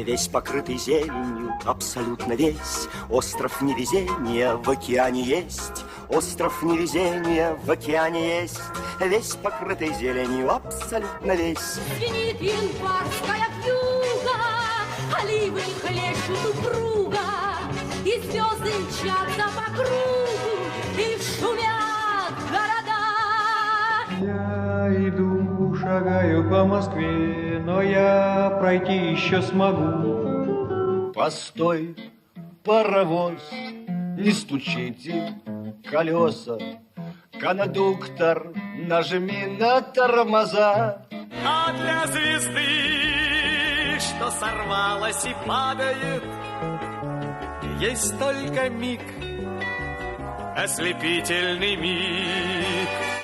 Весь покрытый зеленью, абсолютно весь. Остров невезения в океане есть. Остров невезения в океане есть. Весь покрытый зеленью, абсолютно весь. Звенит январская вьюга, оливы хлещут упруга, и звезды мчатся по кругу, и шумят города. Я иду, шагаю по Москве, но я пройти еще смогу. Постой, паровоз, не стучите колеса. Кондуктор, нажми на тормоза. А для звезды, что сорвалась и падает, есть только миг, ослепительный миг.